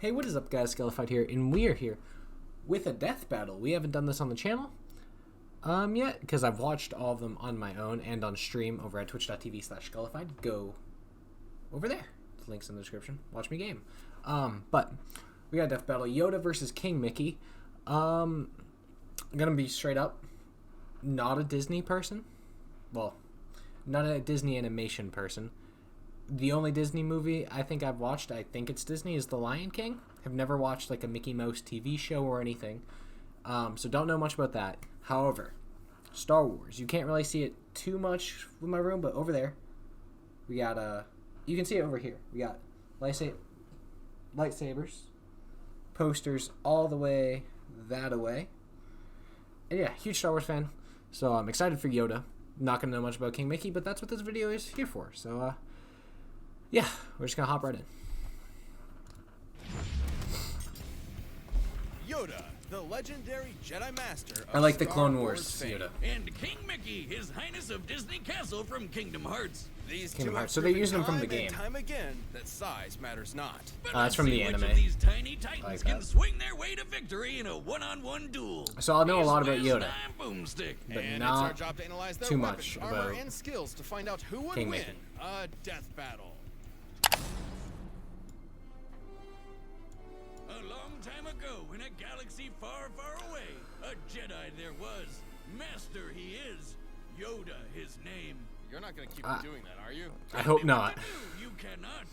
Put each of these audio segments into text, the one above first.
Hey, what is up, guys? Skulified here, and we are here with a death battle. We haven't done this on the channel yet, because I've watched all of them on my own and on stream over at twitch.tv/Skulified. Go over there. The link's in the description. Watch me game. But we got a death battle. Yoda versus King Mickey. I'm gonna be straight up, not a Disney person. Well, not a Disney animation person. The only Disney movie I think I've watched, I think it's Disney, is The Lion King. I've never watched like a Mickey Mouse TV show or anything, so don't know much about that. However, Star Wars, you can't really see it too much with my room, but over there, we got you can see it over here. We got lightsabers, posters all the way that away, and yeah, huge Star Wars fan. So I'm excited for Yoda. Not gonna know much about King Mickey, but that's what this video is here for. So yeah, we're just gonna hop right in. Yoda, the legendary Jedi Master of I like the Star Clone Wars fame. Yoda. And King Mickey, His Highness of Disney Castle from Kingdom Hearts. These Kingdom two Hearts. have So they proven use them from the time game. and time again that size matters not. But It's from let's the see which anime. of these tiny titans Like can that. swing their way to victory in a one-on-one duel. So I'll know a lot about Yoda, Boomstick. but And it's our not job to analyze their too weapons, much armor, about and skills to find out who would King win Mickey. a death battle. A long time ago, in a galaxy far, far away, a Jedi there was. Master he is. Yoda his name. You're not going to keep doing that, are you? I hope Tell me not. what to do, you cannot.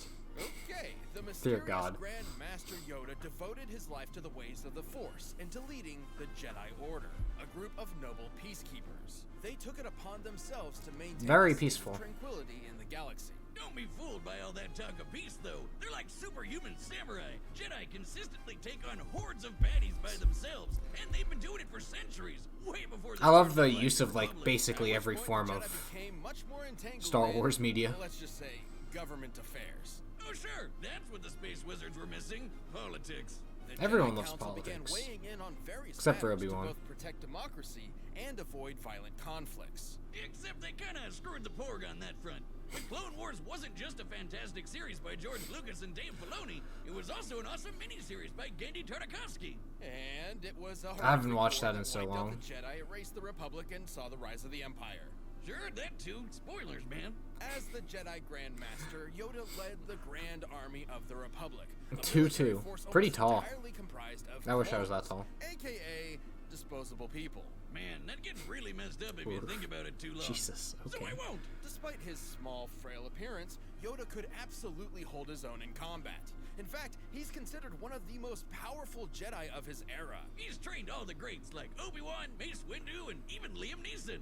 Okay, the mysterious God. Grand Master Yoda devoted his life to the ways of the Force and to leading the Jedi Order, a group of noble peacekeepers. They took it upon themselves to maintain Very a state of peaceful. tranquility in the galaxy. Don't be fooled by all that talk of peace, though. They're like superhuman samurai. Jedi consistently take on hordes of baddies by themselves, and they've been doing it for centuries, way before. I love the start use of like Republic. basically At every which form point, the of Jedi became much more entangled Star in, Wars media. let's just say, government affairs. Oh sure, that's what the space wizards were missing. Politics. The Everyone Jedi loves Council began politics. weighing in on various Except for matters to Obi-Wan. both protect democracy and avoid violent conflicts. Except they kinda screwed the porg on that front. The Clone Wars wasn't just a fantastic series by George Lucas and Dave Filoni, it was also an awesome miniseries by Genndy Tartakovsky. And it was a I haven't horrific watched war that in so wiped out long. The Jedi erased the Republic and saw the rise of the Empire. Sure, that too. Spoilers, man. As the Jedi Grand Master, Yoda led the Grand Army of the Republic. a 2'2", military force pretty almost tall. entirely comprised of I wish I was that clones, tall. AKA disposable people. Man, that gets really messed up if you Oof. think about it too long. Jesus, So okay. I won't. Despite his small, frail appearance, Yoda could absolutely hold his own in combat. In fact, he's considered one of the most powerful Jedi of his era. He's trained all the greats like Obi-Wan, Mace Windu, and even Liam Neeson.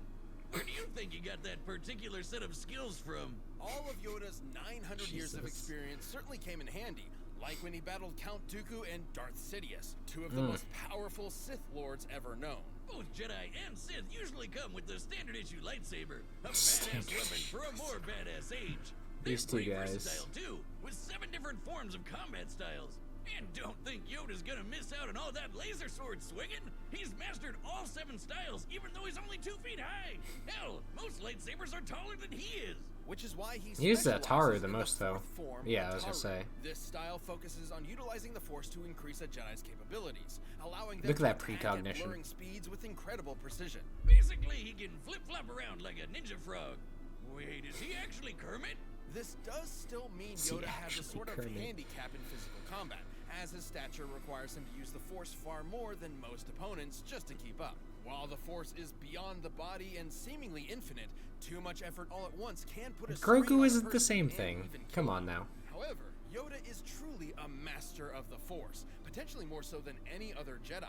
Where do you think he got that particular set of skills from? All of Yoda's 900 years of Jesus. experience certainly came in handy, like when he battled Count Dooku and Darth Sidious, two of the most powerful Sith Lords ever known. Both Jedi and Sith usually come with the standard issue lightsaber, a badass Standard weapon for a more badass age. These They're two pretty guys. versatile too, with 7 different forms of combat styles. And don't think Yoda's gonna miss out on all that laser sword swinging. He's mastered all 7 styles, even though he's only 2 feet high. Hell, most lightsabers are taller than he is. Which is why he He uses specializes Ataru in the most, though. fourth form, Yeah, I was gonna Ataru. say. This style focuses on utilizing the Force to increase a Jedi's capabilities, allowing them Look at to that attack at precognition. blurring speeds with incredible precision. Basically, he can flip-flop around like a ninja frog. Wait, is he actually Kermit? This does still mean Is he Yoda has a actually sort of Kermit? handicap in physical combat, as his stature requires him to use the Force far more than most opponents just to keep up. While the Force is beyond the body and seemingly infinite, too much effort all at once can put a strain on Grogu a isn't the person same and thing. even Come kill on them. now. However, Yoda is truly a master of the Force, potentially more so than any other Jedi.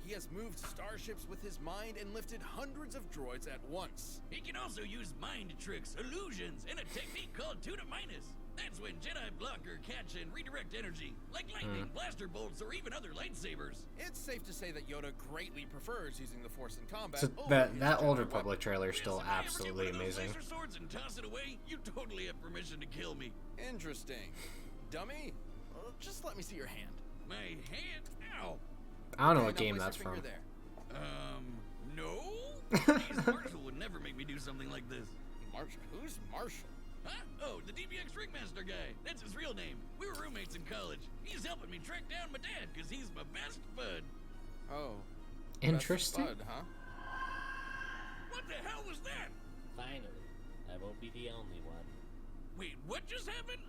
He has moved starships with his mind and lifted hundreds of droids at once. He can also use mind tricks, illusions, and a technique called Tuna Minus. That's when Jedi block or catch and redirect energy, like lightning, blaster bolts, or even other lightsabers. It's safe to say that Yoda greatly prefers using the Force in combat. So over that his that Jedi Old weapons. Republic trailer is still Listen, if I ever get absolutely one of those amazing. laser swords and toss it away, you totally have permission to kill me. Interesting. Dummy, well, just let me see your hand. My hand? Ow. I don't know Okay, what now game place that's your from. finger there. No? Jeez, Marshall would never make me do something like this. Marshall? Who's Marshall? Huh? Oh, the DBX Ringmaster guy. That's his real name. We were roommates in college. He's helping me track down my dad because he's my best bud. Oh. Interesting. Best bud, huh? What the hell was that? Finally, I won't be the only one. Wait, what just happened?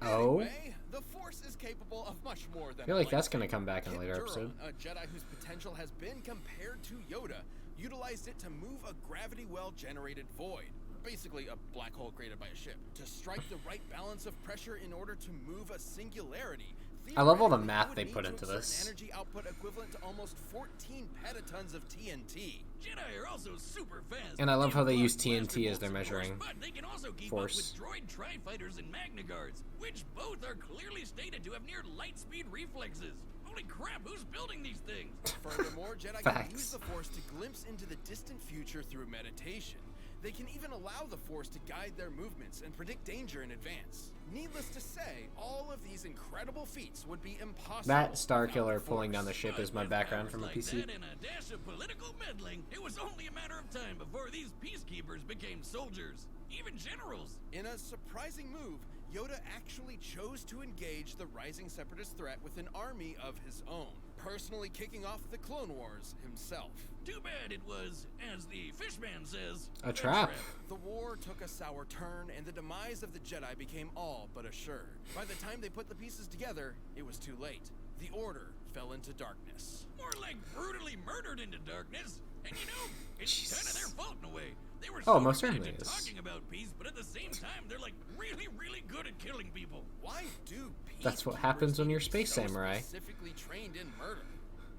Oh. Anyway, the Force is capable of much more than I feel like a that's going to lightsaber. come back in a Kit later Duron, episode. a Jedi whose potential has been compared to Yoda, utilized it to move a gravity well-generated void. Basically, a black hole created by a ship. To strike the right balance of pressure in order to move a singularity. I love all the Theoretically, math it would they need put to into exert this. an energy output equivalent to almost 14 petatons of TNT. Jedi are also super fast. And I love how they can use block blaster TNT as their bolts, of course, measuring but they can also keep force. up with droid tri-fighters and Magna Guards, which both are clearly stated to have near light speed reflexes. Holy crap, who's building these things? Furthermore, Jedi can Facts. use the Force to glimpse into the distant future through meditation. They can even allow the Force to guide their movements and predict danger in advance. Needless to say, all of these incredible feats would be impossible. That Star without Killer the pulling down the Force. ship is my With background powers from a like PC. that and a dash of political meddling, it was only a matter of time before these peacekeepers became soldiers, even generals. In a surprising move, Yoda actually chose to engage the rising separatist threat with an army of his own, personally kicking off the Clone Wars himself. Too bad it was, as the fishman says, A trap. The war took a sour turn, and the demise of the Jedi became all but assured. By the time they put the pieces together, it was too late. The Order fell into darkness. More like brutally murdered into darkness. And you know, it's kind of their fault in a way. They were Oh, so most committed certainly to is. talking about peace, but at the same time, they're like really, really good at killing people. Why do That's what peacekeepers happens when need you're to be Space so Samurai. Specifically trained in murder?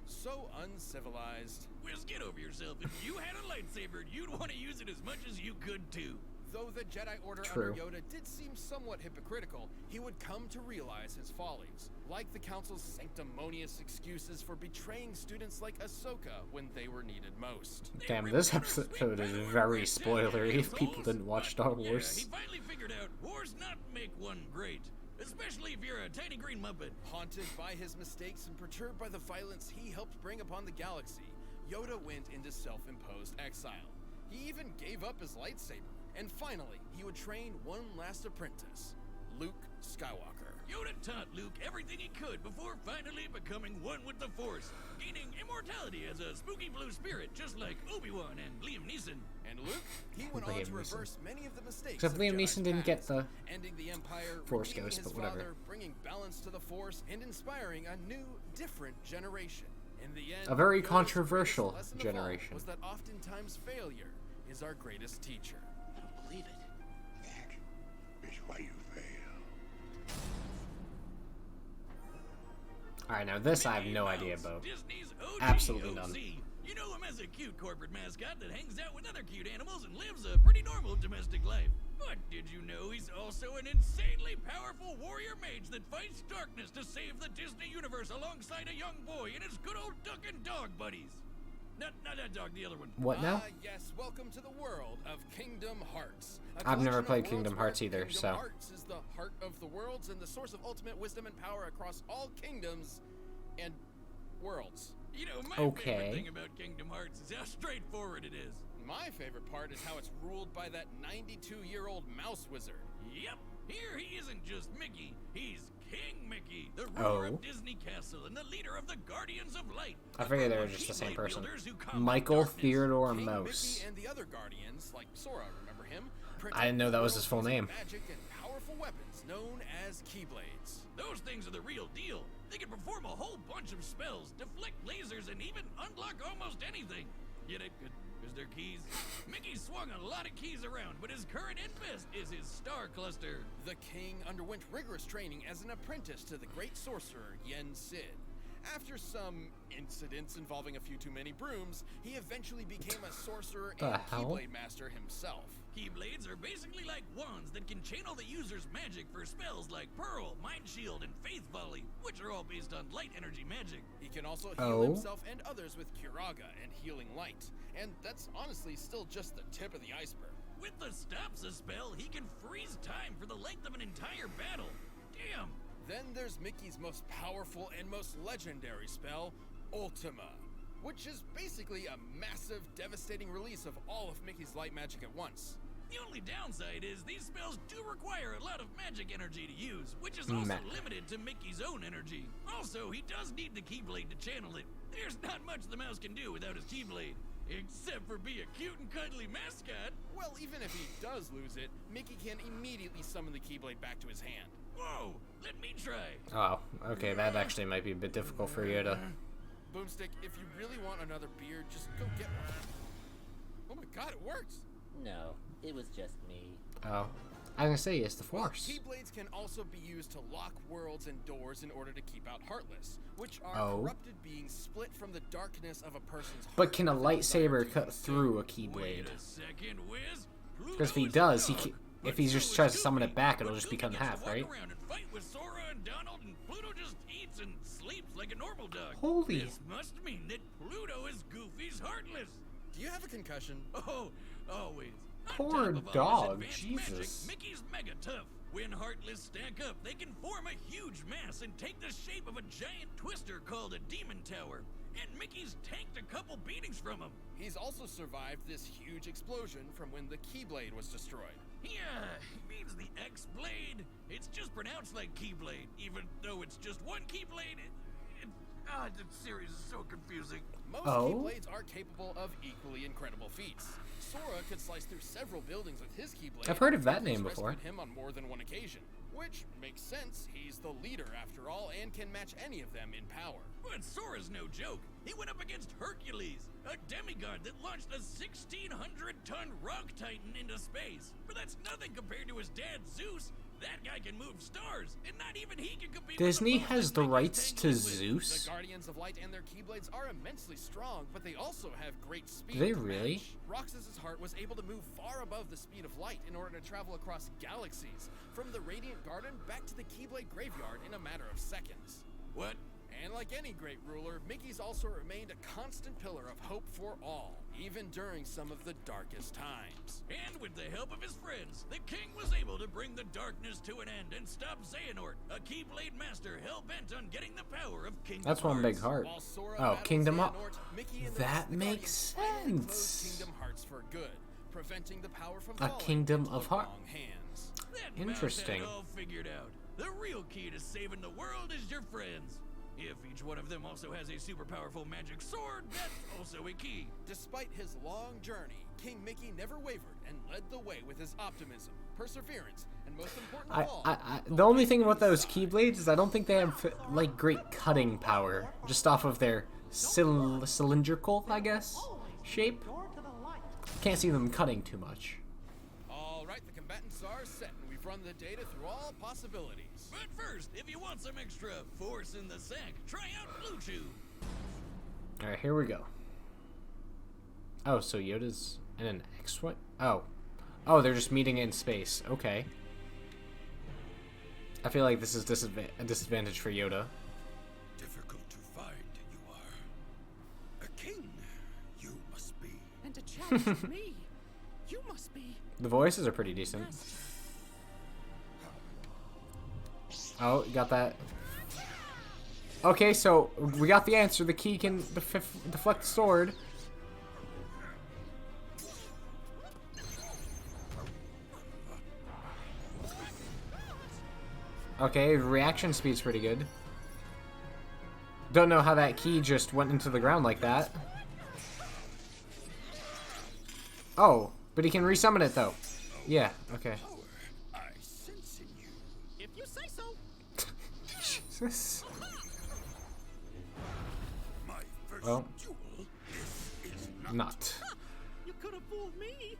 So uncivilized. Wiz, get over yourself. If you had a lightsaber, you'd want to use it as much as you could too. Though the Jedi Order True. under Yoda did seem somewhat hypocritical, he would come to realize his follies, like the Council's sanctimonious excuses for betraying students like Ahsoka when they were needed most. Damn, this episode is very spoilery if people didn't watch Star Yeah, Wars. he finally figured out wars not make one great, especially if you're a tiny green muppet. Haunted by his mistakes and perturbed by the violence he helped bring upon the galaxy, Yoda went into self-imposed exile. He even gave up his lightsaber. And finally, he would train one last apprentice, Luke Skywalker. Yoda taught Luke everything he could before finally becoming one with the Force, gaining immortality as a spooky blue spirit, just like Obi-Wan and Liam Neeson. And Luke, he went on Liam to Neeson. reverse many of the mistakes Except of Liam Jedi's Neeson didn't get past, the ending the Empire, Force redeeming Ghost, his but whatever. father, bringing balance to the Force, and inspiring a new, different generation. In the end, A very Yoda's controversial greatest lesson of all generation. was that oftentimes failure is our greatest teacher. I don't believe it. That is why you fail. Alright, now this I have Mickey no Mouse, idea about. Disney's OG Absolutely none. OC. You know him as a cute corporate mascot that hangs out with other cute animals and lives a pretty normal domestic life. But did you know he's also an insanely powerful warrior mage that fights darkness to save the Disney universe alongside a young boy and his good old duck and dog buddies? Not that dog, the other one. What now? Yes, welcome to the world of Kingdom Hearts. A I've never collection of played worlds Kingdom where Hearts either, Kingdom so- Hearts is the heart of the worlds and the source of ultimate wisdom and power across all kingdoms and worlds. You know, my Okay. favorite thing about Kingdom Hearts is how straightforward it is. My favorite part is how it's ruled by that 92-year-old mouse wizard. Yep, here he isn't just Mickey, he's King Mickey, the ruler Oh. of Disney Castle and the leader of the Guardians of Light. I a figured they group were of just the same Keyblade person. wielders who combat Michael darkness. Theodore King Mouse. Mickey and the other guardians, like Sora, remember him? I didn't know that was his full using name. Magic and powerful weapons known as Keyblades. Those things are the real deal. They can perform a whole bunch of spells, deflect lasers, and even unlock almost anything. Get it? Because they're keys. Mickey swung a lot of keys around, but his current and best is his star cluster. The king underwent rigorous training as an apprentice to the great sorcerer Yen Sid. After some incidents involving a few too many brooms, he eventually became a sorcerer The and hell? Keyblade master himself. Keyblades are basically like wands that can channel the user's magic for spells like Pearl, Mind Shield, and Faith Volley, which are all based on light energy magic. He can also heal Oh. himself and others with Curaga and Healing Light. And that's honestly still just the tip of the iceberg. With the Stopsa spell, he can freeze time for the length of an entire battle. Damn! Then there's Mickey's most powerful and most legendary spell, Ultima, which is basically a massive, devastating release of all of Mickey's light magic at once. The only downside is these spells do require a lot of magic energy to use, which is also limited to Mickey's own energy. Also, he does need the Keyblade to channel it. There's not much the mouse can do without his Keyblade, except for be a cute and cuddly mascot. Well, even if he does lose it, Mickey can immediately summon the Keyblade back to his hand. Whoa, let me try. Oh, okay, that actually might be a bit difficult for Yoda. Boomstick, if you really want another beer, just go get one. Oh my god, it works! No, it was just me. Oh. I was gonna say, it's the Force. Keyblades can also be used to lock worlds and doors in order to keep out Heartless, which are corrupted beings split from the darkness of a person's heart. But can a lightsaber cut through a Keyblade? Wait a second, Wiz. Because if he does, if he just tries to summon it back, it'll just become half, right? Around and fight with Sora and Donald, and Pluto just eats and sleeps like a normal dog. Holy. This must mean that Pluto is Goofy's Heartless. Do you have a concussion? Oh, always. On Poor top of all dog, his advanced Jesus. Magic, Mickey's mega tough. When Heartless stack up, they can form a huge mass and take the shape of a giant twister called a Demon Tower. And Mickey's tanked a couple beatings from him. He's also survived this huge explosion from when the Keyblade was destroyed. Yeah, he means the X-Blade. It's just pronounced like Keyblade, even though it's just one Keyblade. The series is so confusing. Most Keyblades are capable of equally incredible feats. Sora could slice through several buildings with his Keyblade. I've heard of that and he's name before. rescued him on more than one occasion, which makes sense. He's the leader after all and can match any of them in power. But Sora's no joke. He went up against Hercules, a demigod that launched a 1,600-ton rock titan into space. But that's nothing compared to his dad, Zeus. That guy can move stars, and not even he can compete. Disney with the has the Mickey's rights to tangling with. Zeus? The Guardians of Light and their Keyblades are immensely strong, but they also have great speed. Do they to really? match. Roxas's heart was able to move far above the speed of light in order to travel across galaxies, from the Radiant Garden back to the Keyblade Graveyard in a matter of seconds. What? And like any great ruler, Mickey's also remained a constant pillar of hope for all, even during some of the darkest times. And with the help of his friends, the king was able to bring the darkness to an end and stop Xehanort, a Keyblade master hell-bent on getting the power of Kingdom That's one big heart. While Sora Oh, battled Kingdom Heart. Xehanort, Mickey and the That rest of the makes Guardians finally closed sense. Kingdom Hearts for good, preventing the power from A falling Kingdom into of the Heart. wrong hands. That Interesting. mouse had it all figured out. The real key to saving the world is your friends. If each one of them also has a super powerful magic sword, that's also a key. Despite his long journey, King Mickey never wavered and led the way with his optimism, perseverance, and most important of all, The only thing about those Keyblades is I don't think they have like great cutting power, just off of their cylindrical, I guess, shape. Can't see them cutting too much. All right, the combatants are set, and we've run the data through all possibilities. But first, if you want some extra force in the sack, try out Blue Chew. All right, here we go. Oh, so Yoda's in an X-Wing? Oh, they're just meeting in space. Okay. I feel like this is a disadvantage for Yoda. Difficult to find, you are. A king, you must be. And to challenge me, you must be. The voices are pretty decent. Oh, you got that. Okay, so we got the answer. The key can deflect the sword. Okay, reaction speed's pretty good. Don't know how that key just went into the ground like that. Oh, but he can resummon it though. Yeah, okay. I sense in you. If you say so. Jesus. My first Well. duel. This is not. Not. You could have fooled me.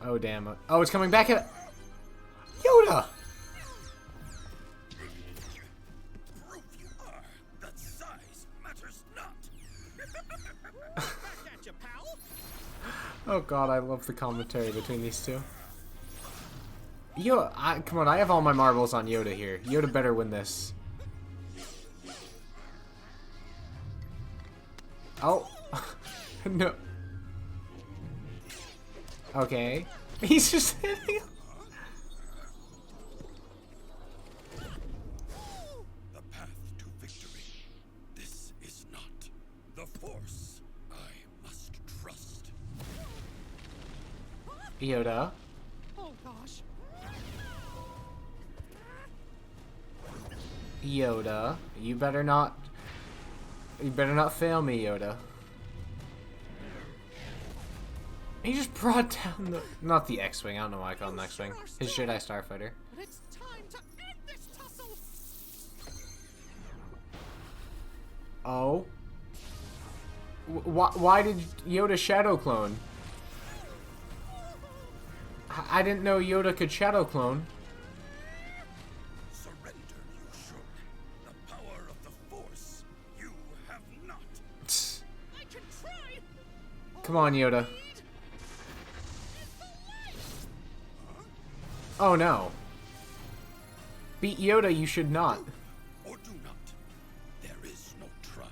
Oh, damn. Oh, it's coming back at... Yoda! Proof you are. That size matters not. Back at you, pal. Oh god, I love the commentary between these two. Come on, I have all my marbles on Yoda here. Yoda better win this. Oh. No. Okay. He's just hitting him. The path to victory. This is not the Force I must trust. Yoda. Yoda, you better not fail me, Yoda. He just brought down the, not the X-Wing, I don't know why I call him X-Wing. His Jedi Starfighter. But it's time to end this tussle. Oh. Why did Yoda shadow clone? I didn't know Yoda could shadow clone. Surrender, you should. The power of the Force, you have not. I can try. Come on, Yoda. Oh no. Beat Yoda, you should not. Or do not. There is no try.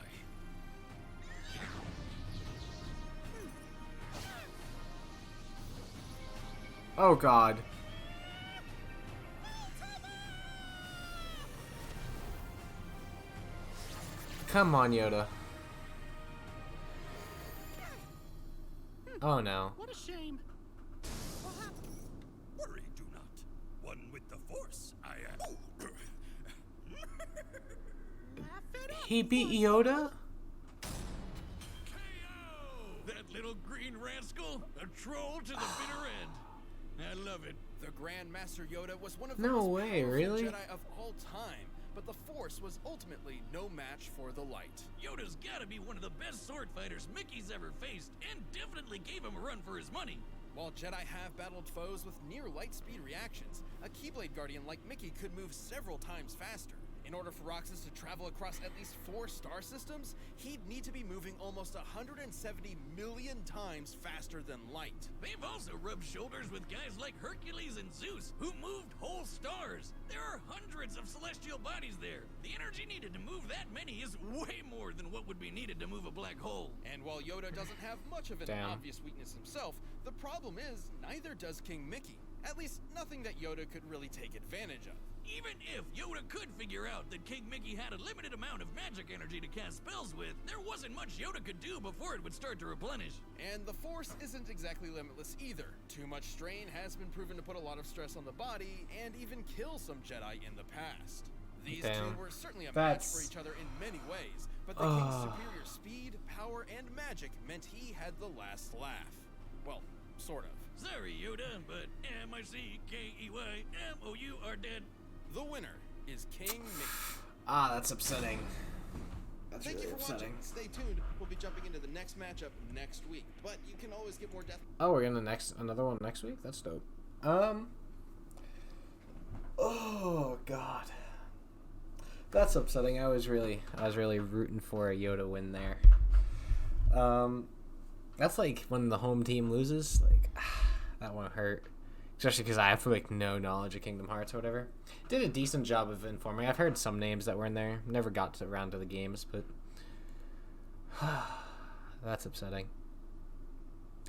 Oh god. Come on, Yoda. Oh no. What a shame. What happened? Worry, do not. One with the Force, I am. Laugh it up. He beat Yoda? KO! That little green rascal, a troll to the bitter end. I love it. The Grand Master Yoda was one of the No most way, powerful really? Jedi of all time, but the Force was ultimately no match for the light. Yoda's gotta be one of the best sword fighters Mickey's ever faced, and definitely gave him a run for his money. While Jedi have battled foes with near light speed reactions, a Keyblade Guardian like Mickey could move several times faster. In order for Roxas to travel across at least 4 star systems, he'd need to be moving almost 170 million times faster than light. They've also rubbed shoulders with guys like Hercules and Zeus, who moved whole stars. There are hundreds of celestial bodies there. The energy needed to move that many is way more than what would be needed to move a black hole. And while Yoda doesn't have much of an Damn. obvious weakness himself, the problem is neither does King Mickey. At least nothing that Yoda could really take advantage of. Even if Yoda could figure out that King Mickey had a limited amount of magic energy to cast spells with, there wasn't much Yoda could do before it would start to replenish. And the Force isn't exactly limitless either. Too much strain has been proven to put a lot of stress on the body and even kill some Jedi in the past. These Damn. two were certainly a That's- match for each other in many ways, but the King's superior speed, power, and magic meant he had the last laugh. Well, sort of. Sorry, Yoda, but MICKEYMOU are dead. The winner is King Mickey. Ah, that's upsetting. That's Thank really you for upsetting. watching. Stay tuned. We'll be jumping into the next matchup next week, but you can always get more death. Oh, we're gonna another one next week? That's dope. Oh god. That's upsetting. I was really rooting for a Yoda win there. That's like when the home team loses, like that won't hurt. Especially because I have like no knowledge of Kingdom Hearts or whatever. Did a decent job of informing. I've heard some names that were in there. Never got around to the games, but that's upsetting.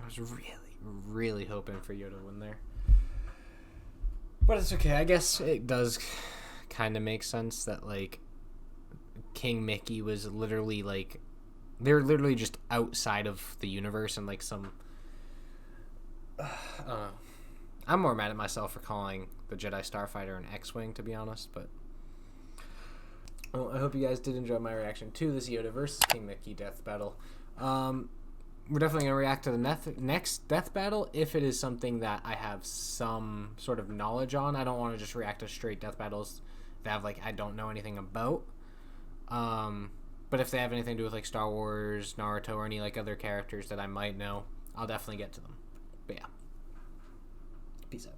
I was really hoping for Yoda to win there. But it's okay. I guess it does kind of make sense that like King Mickey was literally like they're literally just outside of the universe and like some I don't know. I'm more mad at myself for calling the Jedi Starfighter an X-Wing, to be honest, but well, I hope you guys did enjoy my reaction to this Yoda versus King Mickey death battle. We're definitely going to react to the next death battle if it is something that I have some sort of knowledge on. I don't want to just react to straight death battles that have, like, I don't know anything about. But if they have anything to do with, like, Star Wars, Naruto, or any, like, other characters that I might know, I'll definitely get to them. But yeah. Peace out.